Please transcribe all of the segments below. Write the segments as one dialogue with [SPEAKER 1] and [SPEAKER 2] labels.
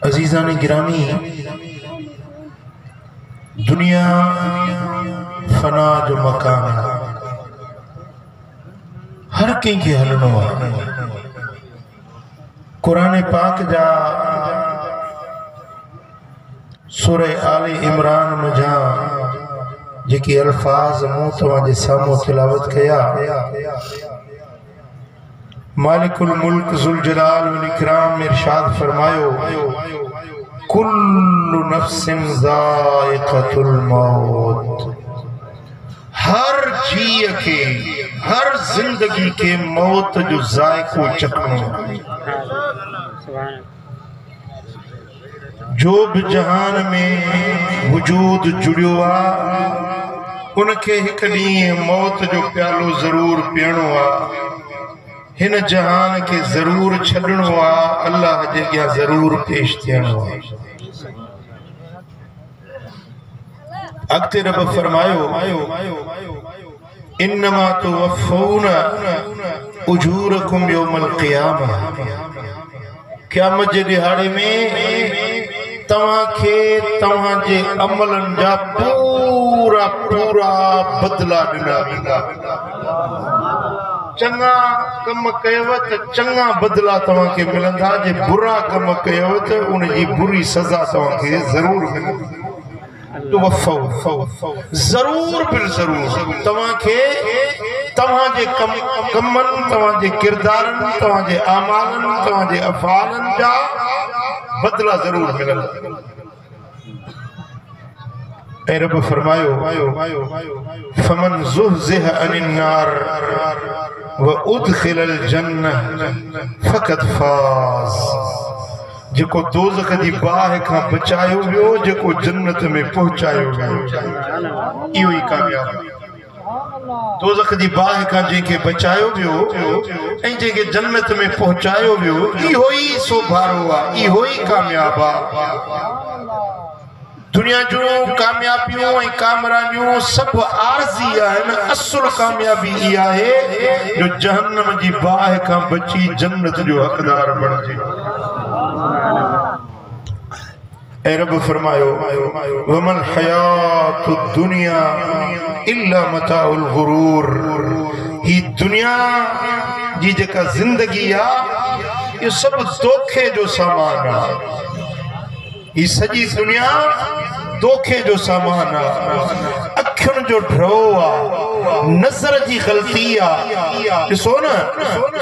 [SPEAKER 1] अजीज़ान गिरामी, दुनिया फना जो मकाम है, हर कंहिं खे हलणो आहे। कुरान पाक जा सूरह आले इमरान मजा जेके अल्फाज मूं तव्हांजे साम्हूं तिलावत कया, मालिकुल मुल्क ज़ुल जलाल वल इकराम में इरशाद फरमायो, कुल्लु नफ्सिन ज़ाइक़तुल मौत। हर जीव के, हर जिंदगी के मौत जो जायको चखणो। जो भी जहान में वजूद जुड़ियो आ, उनके हिक ॾींहुं मौत जो प्यालो जरूर पीअणो आ। हिन जहान के जरूर छॾणो आ, अल्लाह जे अॻियां जरूर पेश थियणो आ। अॻिते रब फरमायो, इन्नमा तुवफ़्फ़ून उजूरकुम यौमल क़ियामह। क़यामत जे ॾिहाड़े में तव्हांखे तव्हांजे अमलनि जा पूरा पूरा बदला ॾिना वेंदा। चंगा कम कयव त चंगा बदला तव्हांखे मिलंदा, जे बुरा कम कयव त उन जी बुरी सज़ा तव्हांखे ज़रूर मिलंदी। जरूर फिर जरूर तव्हांखे तव्हांजे कमनि, तव्हांजे किरदारनि, तव्हांजे आमालनि, तव्हांजे अफ़आलनि जा बदला जरूर मिलंदा। ऐं रब फरमायो, फमन ज़ुहज़िह अनिन नार व उदखिलल जन्नह फ़क़द फ़ाज़। जेको दोज़ख जी बाहि खां बचायो वियो, जेको जन्नत में पहुचायो वियो, इहो ई कामयाब। दोज़ख जी बाहि खां जंहिंखे बचायो वियो ऐं जंहिंखे जन्नत में पहुचायो वियो, इहो ई सोभारो आहे, इहो ई कामयाब आहे। दुनिया जूं कामयाबियूं ऐं कामरानियूं सभु आरज़ी आहिनि। असुल कामयाबी इहा आहे जो जहन्नम जी बाहि खां बची जन्नत जो हक़दार बणिजे। ऐं रब फरमायो, वमल हयातुद दुनिया इल्ला मताउल गुरूर। ही दुनिया जी जेका ज़िंदगी आहे, इहो सभु धोखे जो सामान आहे। ही सॼी दुनिया धोखे जो सामान आहे, अखियुनि जो ड्रो आहे, नज़र जी ग़लती आहे। ॾिसो न,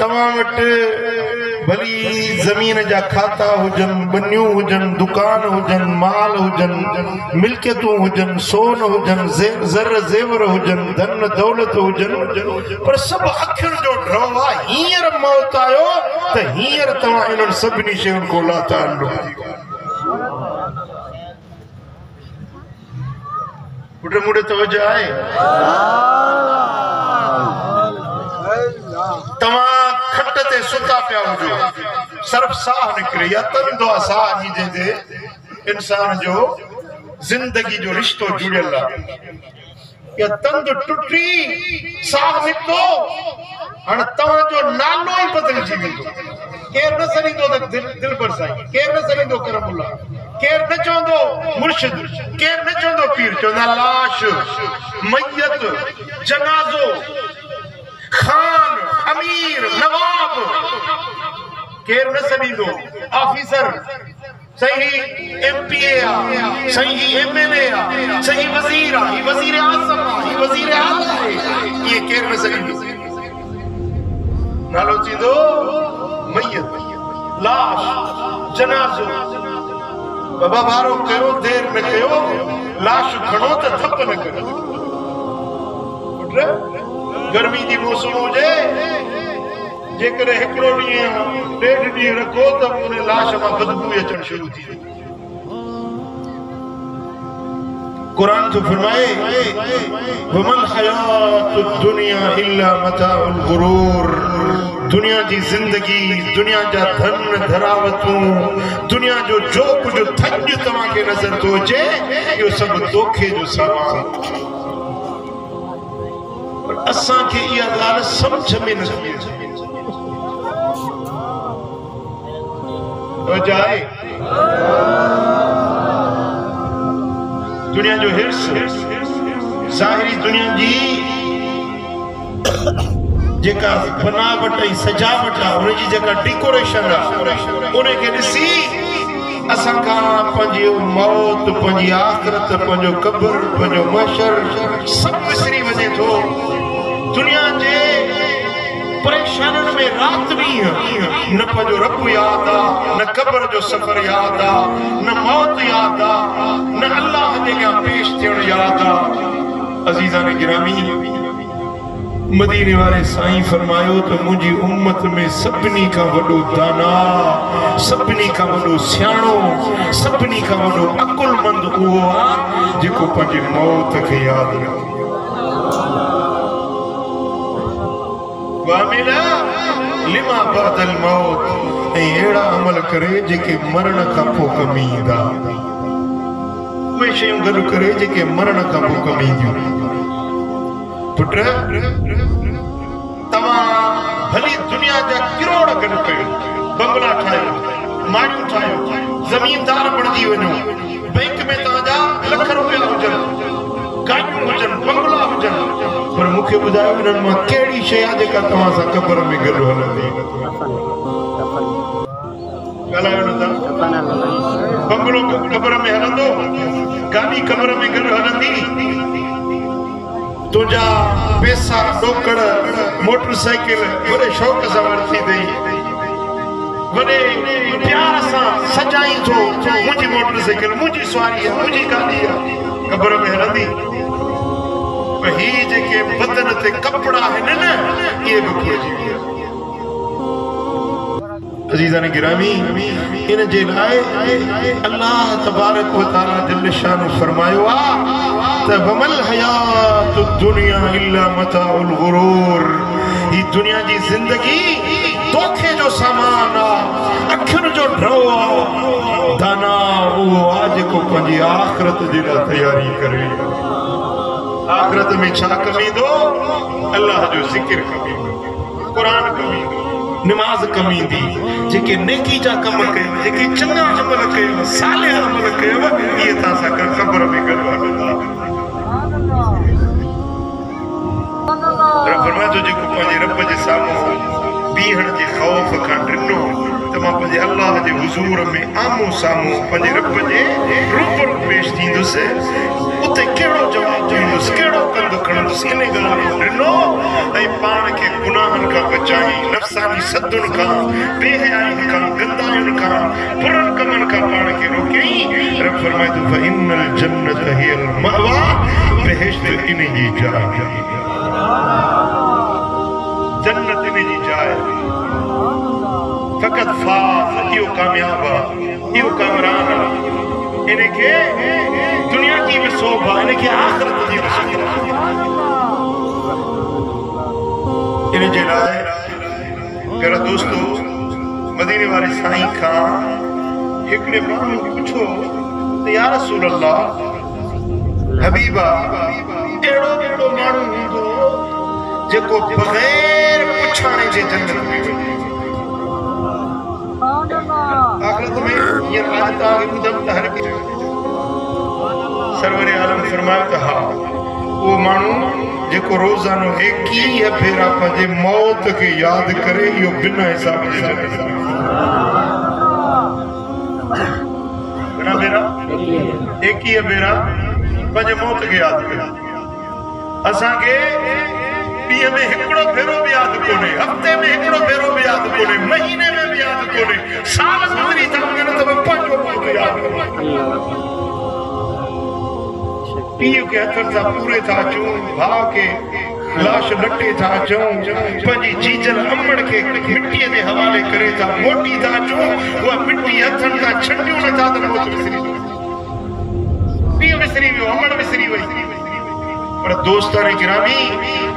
[SPEAKER 1] तव्हां वटि भली ज़मीन जा खाता हुजनि, बनियूं हुजनि, दुकान हुजनि, माल हुजनि, मिल्कियतूं हुजनि, सोन हुजनि, ज़र ज़ेवर हुजनि, धन दौलत हुजनि, पर सभु अखियुनि जो ड्रो आहे। हींअर मौत आयो त हींअर तव्हां इन्हनि सभिनी शयुनि खां लाताल्लुक़। बुढ़े मुड़े तवज्जो आहे? तव्हां खट ते सुता पिया हुजो, सिर्फ़ साह निकिरे या तंदो आहे साह जी जंहिंजे इंसान जो ज़िंदगी जो रिश्तो जुड़ियल आहे, या तंद टुटी साह निकितो, हाणे तव्हांजो नालो ई बदिलजी वेंदो। केर न सरींदो त दिलबर साईं, केर न सरींदो करमुल्ला, केर न चवंदो मुर्शिद, केर न चवंदो पीर, चवंदा लाश, मैयत, जनाज़ो, खान, अमीर, नवाब, केर न सरींदो। ऑफिसर सही एमपीए आ, सही एमएलए आ, सही वजीर आ, ही वजीर आज़म आ, ही वजीर आला आहे, ये केर न सरींदो। नालो थींदो मैयत, लाश, जनाज़ो। बाबा वारो कयो, देर न कयो, लाश खणो त थप न कयो। गर्मी जी मौसम हुजे, जेकर हिकिड़ो ॾींहुं ॾेढ ॾींहुं रखो त उन लाश मां बदबू अचणु शुरू थी वेंदी। कुरान तो फरमाए, वमल हयातुद दुनिया इल्ला मताउल गुरूर। दुनिया की जिंदगी, दुनिया जा धन धरावतूं, दुनिया जो जो कुछ थज तव्हांखे नज़र तो अचे, इहो सभु धोखे जो सामान। पर असांखे इहा ॻाल्हि सम्झ में नथी अचे। तो जाए दुनिया जो हिर्स ज़ाहिरी दुनिया जी जेका बनावट ऐं सजावट आहे उन जी जेका डेकोरेशन आहे उन खे ॾिसी असां खां पंहिंजी मौत पंहिंजी आख़िरत पंहिंजो क़ब्र पंहिंजो महशर सभु विसरी वञे थो दुनिया जे परेशानियुनि में राति ॾींहुं न पंहिंजो रब यादि आहे न क़ब्र जो सफ़र यादि आहे न मौत यादि आहे न अल्लाह जे अॻियां पेश थियणु यादि आहे अज़ीज़ान गिरामी मदीने वाले साईं फरमायो तो मुझी उम्मत में सभनी का वडो दाना सभनी का वडो सियाणो सभनी का वडो अकुलमंद उहो आहे जेको पंहिंजी मौत खे यादि रखे वामिला लिमा बअदल मौत ऐं अहिड़ा अमल करे जेके मरण खां पोइ कमु ईंदा उहे शयूं गॾु करे जेके मरण खां पोइ कमु ईंदियूं पुट तव्हां भली दुनिया जा किरोड़ गॾु कयो बंगला ठाहियो माड़ियूं ठाहियो ज़मीनदार बणिजी वञो बैंक में तव्हांजा लख रुपया हुजनि गाॾियूं हुजनि बंगला हुजनि पर मूंखे ॿुधायो इन्हनि मां कहिड़ी शइ आहे जेका तव्हां सां क़ब्र में गॾु हलंदी ॻाल्हायो न था बंगलो क़ब्र में हलंदो गाॾी क़ब्र में गॾु हलंदी तुझा पैसा डोकड़ मोटरसाइकिल बड़े शौक़ सां वरती अथई वॾे प्यार सां सजाई थो मुंहिंजी मोटरसाइकिल मुंहिंजी सवारी आहे मुंहिंजी गाॾी आहे क़ब्र में हलंदी पर ही जेके बदन ते कपड़ा आहिनि न इहे बि खोजी विया अज़ीज़ान गिरामी इन जे लाइ अल्लाह तबारक व तआला जल शान फरमायो आहे त वमल हयात दुनिया इल्ला मताउल गुरूर ही दुनिया जी ज़िंदगी धोखे जो सामान आहे अखियुनि जो ड्रो आहे दाना उहो आहे जेको पंहिंजी आख़िरत जे लाइ तयारी करे आख़िरत में छा कमु ईंदो अल्लाह जो ज़िक्र कमु ईंदो क़ुर कमु ईंदो नमाज कमु ईंदी जेके नेकी जा कम कयो जेके चङा अमल कयो सालिह अमल कयो इहे तव्हां सां क़ब्र में गॾु हलंदा फरमायो जेको पंहिंजे रब जे साम्हूं बीहण जे ख़ौफ़ खां ॾिनो त मां पंहिंजे अल्लाह जे हुज़ूर में आम्हूं साम्हूं पंहिंजे रब जे रूबरू पेश थींदुसि उते कहिड़ो जवाबु ॾींदुसि कहिड़ो कंधु खणंदुसि इन ॻाल्हि जो ॾिनो ऐं पाण खे गुनाहनि खां बचाई नफ़्सानी सदुनि खां बेहयाइनि खां गंदायुनि खां बुरनि कमनि खां पाण खे रोकियई रब फरमाए थो फइन्नल जन्नत हियल मअवा बेहिश्त इन जी जाइ जन्नत इन जी जाइ फ़क़त फाज़ इहो कामयाब आहे इहो कामरान आहे इनखे दुनिया की भी शोभा इनखे आख़िरत जी भी शोभा इन जे लाइ मेरा दोस्तो मदीने वाले साईं खां हिकिड़े माण्हू पुछो त या रसूल अल्लाह हबीबा अहिड़ो माण्हू हूंदो जेको बग़ैर पुछाणे जे जन्नत में वञे आख़िरत में ये आज तव्हांखे ॿुधमि त हर सरवर आलम फरमायो त हा उहो माण्हू जेको रोज़ानो 21 भेरा पंहिंजे मौत खे यादि करे इहो बिना हिसाब जे जन्नत में घणा भेरा 21 भेरा पंहिंजे मौत खे यादि करे असांखे ॾींहं में हिकिड़ो भेरो बि यादि कोन्हे हफ़्ते में हिकिड़ो भेरो बि यादि कोन्हे महीने में बि यादि कोन्हे साल गुज़री था वञनि त पंहिंजो मौत यादि पीउ खे हथनि सां पूरे था अचूं भाउ खे लाश लटे था अचूं पंहिंजी चीजल अमड़ खे मिटीअ जे हवाले करे था मोटी था अचूं उहा मिटी हथनि खां छंडियूं नथा त मौत विसरी पीउ विसरी वियो अमड़ विसरी वई पर दोस्तान गिरामी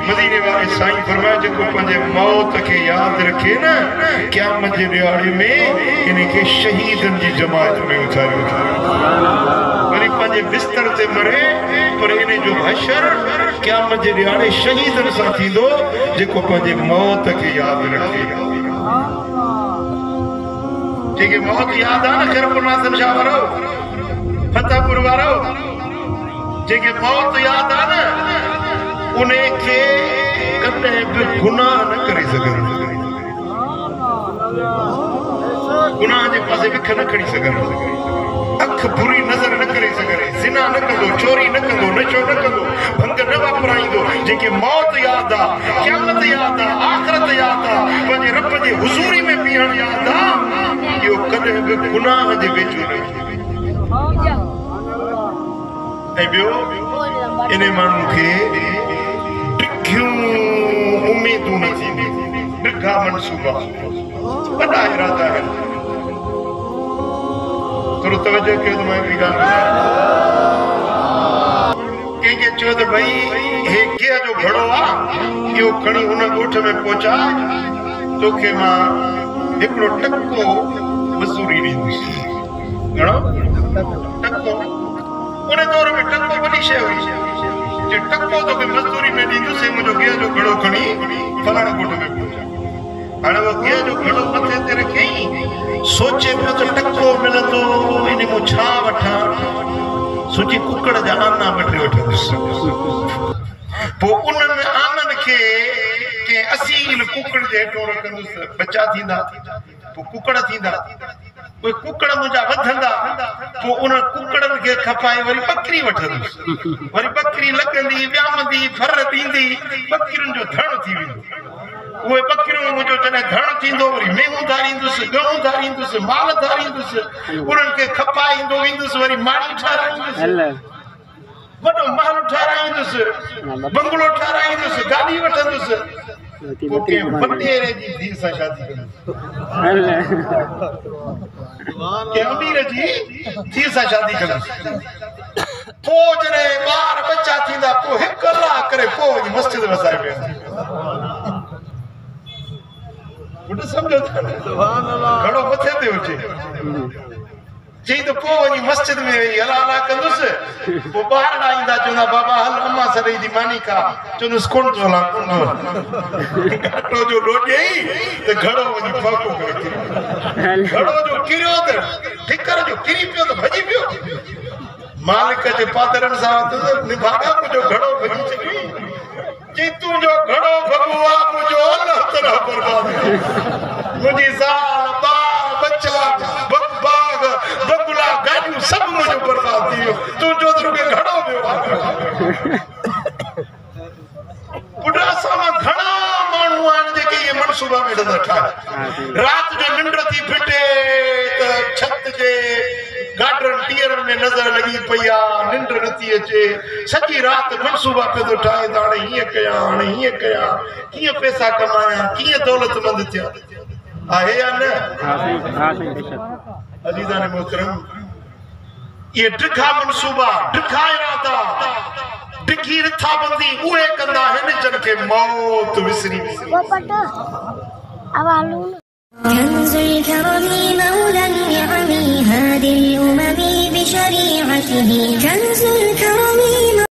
[SPEAKER 1] मदीने वाले साईं फरमाया जेको पंहिंजे मौत खे यादि रखे न क़यामत जे ॾियारे में इनखे शहीदनि जी जमात में उथारियो वरी पंहिंजे बिस्तर ते मरे पर इन जो हशर क़यामत जे ॾियारे शहीदनि सां थींदो जेको पंहिंजे मौत खे यादि रखे जेके मौत याद आ न खैरपुर शाह वारो फतेहपुर वारो जेके मौत याद आ न उन्हें के कदे भी गुनाह न करे सघन गुनाह जे पासे विख न खणी सघन अख बुरी नजर न करे सघे जिना न कंदो चोरी न कंदो नशो न कंदो भंग न वापराईंदो जेके मौत याद आ क़यामत याद आ आखिरत याद आ पंहिंजे रब जे हुज़ूरी में बीहण याद आ इहो कदे भी गुनाह जे वेझो न ऐं ॿियो इन माण्हू खे ॾिघियूं उम्मीदूं न थींदियूं ॾिघा मनसूबा वॾा इरादा आहिनि थोरो तवजो कयो त मां हिकिड़ी ॻाल्हि कंहिंखे चयो त भई हे कीअं जो घड़ो आहे इहो खणी हुन ॻोठ में पहुचा तोखे मां हिकिड़ो टको मज़दूरी ॾींदुसि घणो टको उन दौर में टको वॾी शइ हुई जे टको तोखे मज़दूरी में ॾींदुसि मुंहिंजो कीअं जो घड़ो खणी फलाणे ॻोठ में पहुचा हाणे उहो कीअं जो घड़ो मथे ते रखियईं सोचे पियो त टको मिलंदो इन मां छा वठां सोची कुकड़ जा आना वठी वठंदुसि पोइ उन्हनि आननि खे के असील कुकड़ जे हेठो रखंदुसि बचा थींदा पोइ कुकड़ थींदा उहे कुकड़ मुंहिंजा वधंदा पोइ उन कुकड़नि खे खपाए वरी बकरी वठंदुसि वरी बकरी लॻंदी वियामंदी फर ॾींदी बकरियुनि जो धण थी वेंदो उहे बकरियूं मुंहिंजो जॾहिं धण थींदो वरी मेहूं धारींदुसि गऊं धारींदुसि माल धारींदुसि उन्हनि खे खपाईंदो वेंदुसि वरी माड़ी ठाराईंदुसि वॾो महल ठाराईंदुसि बंगलो ठाराईंदुसि गाॾी वठंदुसि पोइ कंहिं वॾेरे जी धीउ सां शादी कंदुसि कंहिं अमीर जी धीउ सां शादी कंदुसि पोइ जॾहिं ॿार बच्चा थींदा पोइ हिकु अलाह करे पोइ मस्जिद वसाए वेंदा समझो घड़ो मथे ते हुजे चई त पोइ वञी मस्जिद में वही अला अला कंदुसि पोइ ॿार ईंदा चवंदा बाबा हल अम्मा सॾई जी मानी खा चवंदुसि कुंड जो हलां कुंड अटो जो लोॾियई त घड़ो वञी फाको करे किरियो घड़ो जो किरियो त ठिकर जो किरी पियो त भॼी पियो मालिक जे पादरनि सां निभागा मुंहिंजो घड़ो भॼी चई जी तुंहिंजो घड़ो भॻवा मुंहिंजो अलाह तरह बर्बाद मुंहिंजी ज़ाल ॿार बच्चा बाग बंगला गाॾियूं सभु मुंहिंजो बर्बाद थी वियो तुंहिंजो त रुॻो घड़ो वियो बुढ़ासा मां घणा माण्हू आहिनि जेके इहे मनसूबा में नथा ठाहिनि राति जो निंड थी फिटे त छत जे गाडरनि टीअरनि में नज़र लॻी पई आहे निंड नथी अचे सॼी राति मनसूबा पियो थो ठाहे त हाणे हीअं कयां हाणे हीअं कयां कीअं पैसा कमायां कीअं दौलतमंद थियां आहे या न अज़ीज़ान मोहतरम ये ॾिघा मनसूबा ॾिघा इरादा ॾिघी रिथाबंदी उहे कंदा आहिनि जिन खे मौत विसरी
[SPEAKER 2] كنز الكرم مولى النعم هادي الأمم بشريعته كنز الكرم